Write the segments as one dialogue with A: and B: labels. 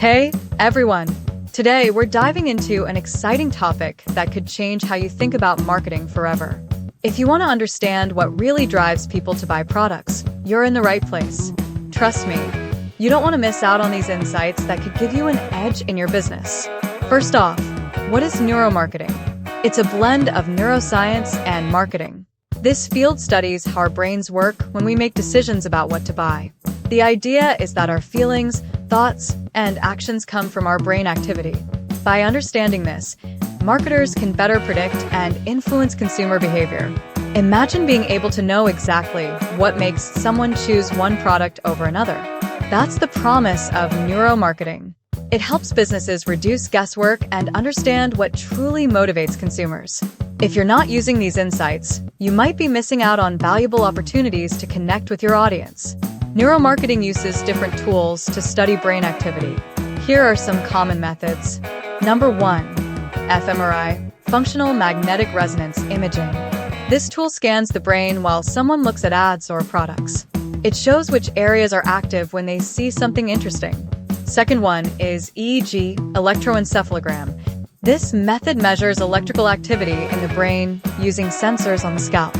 A: Hey, everyone! Today, we're diving into an exciting topic that could change how you think about marketing forever. If you want to understand what really drives people to buy products, you're in the right place. Trust me, you don't want to miss out on these insights that could give you an edge in your business. First off, what is neuromarketing? It's a blend of neuroscience and marketing. This field studies how our brains work when we make decisions about what to buy. The idea is that our feelings, thoughts, and actions come from our brain activity. By understanding this, marketers can better predict and influence consumer behavior. Imagine being able to know exactly what makes someone choose one product over another. That's the promise of neuromarketing. It helps businesses reduce guesswork and understand what truly motivates consumers. If you're not using these insights, you might be missing out on valuable opportunities to connect with your audience. Neuromarketing uses different tools to study brain activity. Here are some common methods. Number 1. fMRI, functional magnetic resonance imaging. This tool scans the brain while someone looks at ads or products. It shows which areas are active when they see something interesting. Second one is EEG, electroencephalogram. This method measures electrical activity in the brain using sensors on the scalp.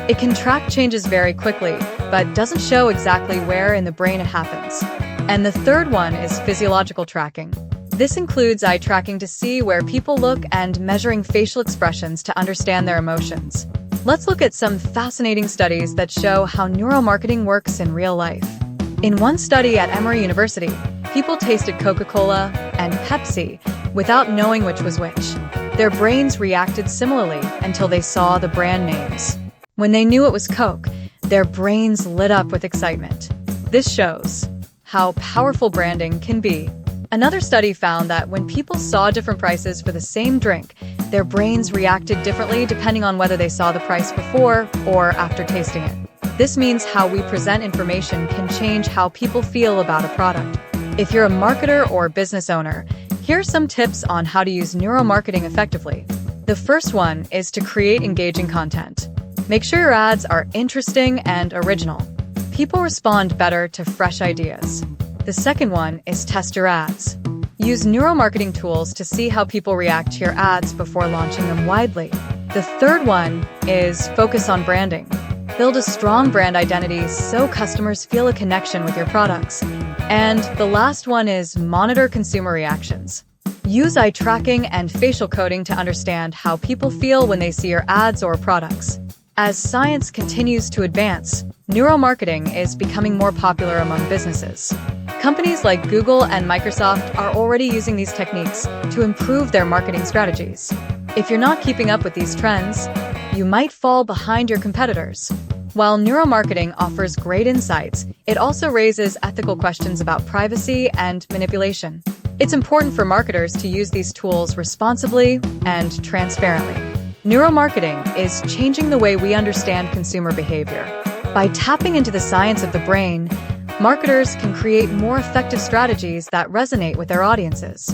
A: It can track changes very quickly, but doesn't show exactly where in the brain it happens. And the third one is physiological tracking. This includes eye tracking to see where people look and measuring facial expressions to understand their emotions. Let's look at some fascinating studies that show how neuromarketing works in real life. In one study at Emory University, people tasted Coca-Cola and Pepsi without knowing which was which. Their brains reacted similarly until they saw the brand names. When they knew it was Coke, their brains lit up with excitement. This shows how powerful branding can be. Another study found that when people saw different prices for the same drink, their brains reacted differently depending on whether they saw the price before or after tasting it. This means how we present information can change how people feel about a product. If you're a marketer or business owner, here are some tips on how to use neuromarketing effectively. The first one is to create engaging content. Make sure your ads are interesting and original. People respond better to fresh ideas. The second one is test your ads. Use neuromarketing tools to see how people react to your ads before launching them widely. The third one is focus on branding. Build a strong brand identity so customers feel a connection with your products. And the last one is monitor consumer reactions. Use eye tracking and facial coding to understand how people feel when they see your ads or products. As science continues to advance, neuromarketing is becoming more popular among businesses. Companies like Google and Microsoft are already using these techniques to improve their marketing strategies. If you're not keeping up with these trends, you might fall behind your competitors. While neuromarketing offers great insights, it also raises ethical questions about privacy and manipulation. It's important for marketers to use these tools responsibly and transparently. Neuromarketing is changing the way we understand consumer behavior. By tapping into the science of the brain, marketers can create more effective strategies that resonate with their audiences.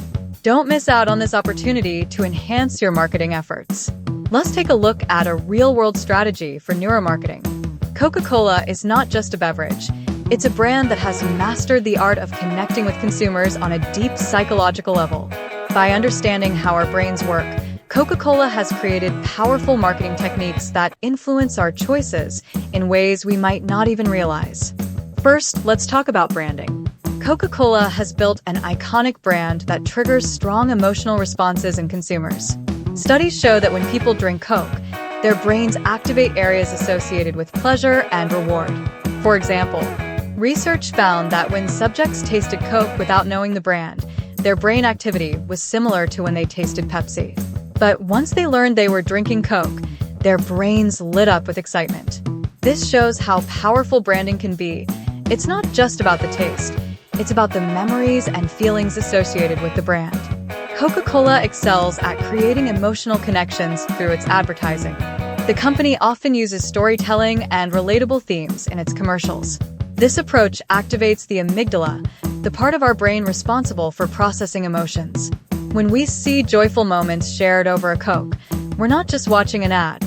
A: Don't miss out on this opportunity to enhance your marketing efforts. Let's take a look at a real-world strategy for neuromarketing. Coca-Cola is not just a beverage. It's a brand that has mastered the art of connecting with consumers on a deep psychological level. By understanding how our brains work, Coca-Cola has created powerful marketing techniques that influence our choices in ways we might not even realize. First, let's talk about branding. Coca-Cola has built an iconic brand that triggers strong emotional responses in consumers. Studies show that when people drink Coke, their brains activate areas associated with pleasure and reward. For example, research found that when subjects tasted Coke without knowing the brand, their brain activity was similar to when they tasted Pepsi. But once they learned they were drinking Coke, their brains lit up with excitement. This shows how powerful branding can be. It's not just about the taste. It's about the memories and feelings associated with the brand. Coca-Cola excels at creating emotional connections through its advertising. The company often uses storytelling and relatable themes in its commercials. This approach activates the amygdala, the part of our brain responsible for processing emotions. When we see joyful moments shared over a Coke, we're not just watching an ad.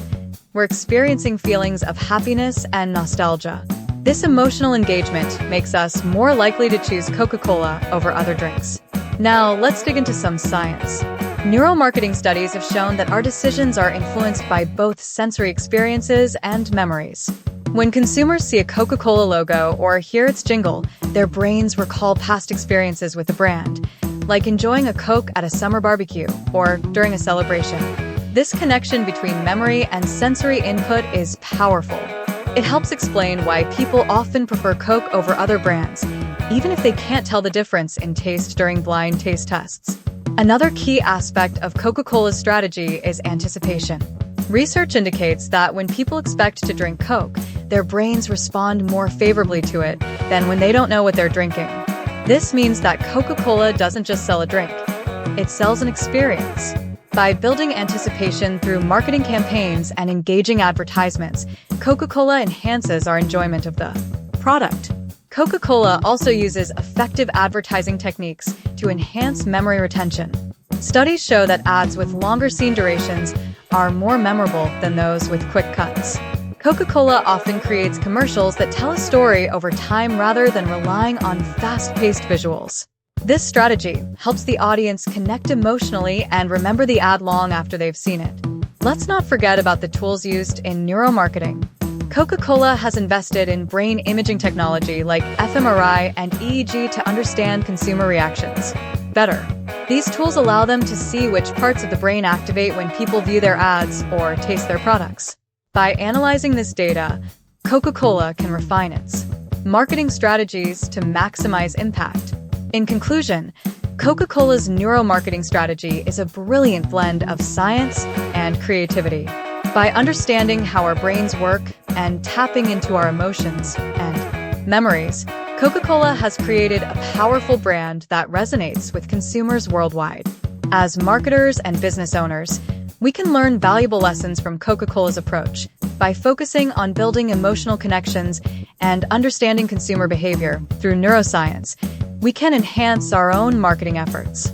A: We're experiencing feelings of happiness and nostalgia. This emotional engagement makes us more likely to choose Coca-Cola over other drinks. Now, let's dig into some science. Neuromarketing studies have shown that our decisions are influenced by both sensory experiences and memories. When consumers see a Coca-Cola logo or hear its jingle, their brains recall past experiences with the brand, like enjoying a Coke at a summer barbecue or during a celebration. This connection between memory and sensory input is powerful. It helps explain why people often prefer Coke over other brands, even if they can't tell the difference in taste during blind taste tests. Another key aspect of Coca-Cola's strategy is anticipation. Research indicates that when people expect to drink Coke, their brains respond more favorably to it than when they don't know what they're drinking. This means that Coca-Cola doesn't just sell a drink, it sells an experience. By building anticipation through marketing campaigns and engaging advertisements, Coca-Cola enhances our enjoyment of the product. Coca-Cola also uses effective advertising techniques to enhance memory retention. Studies show that ads with longer scene durations are more memorable than those with quick cuts. Coca-Cola often creates commercials that tell a story over time rather than relying on fast-paced visuals. This strategy helps the audience connect emotionally and remember the ad long after they've seen it. Let's not forget about the tools used in neuromarketing. Coca-Cola has invested in brain imaging technology like fMRI and EEG to understand consumer reactions better. These tools allow them to see which parts of the brain activate when people view their ads or taste their products. By analyzing this data, Coca-Cola can refine its marketing strategies to maximize impact. In conclusion, Coca-Cola's neuromarketing strategy is a brilliant blend of science and creativity. By understanding how our brains work and tapping into our emotions and memories, Coca-Cola has created a powerful brand that resonates with consumers worldwide. As marketers and business owners, we can learn valuable lessons from Coca-Cola's approach. By focusing on building emotional connections and understanding consumer behavior through neuroscience, we can enhance our own marketing efforts.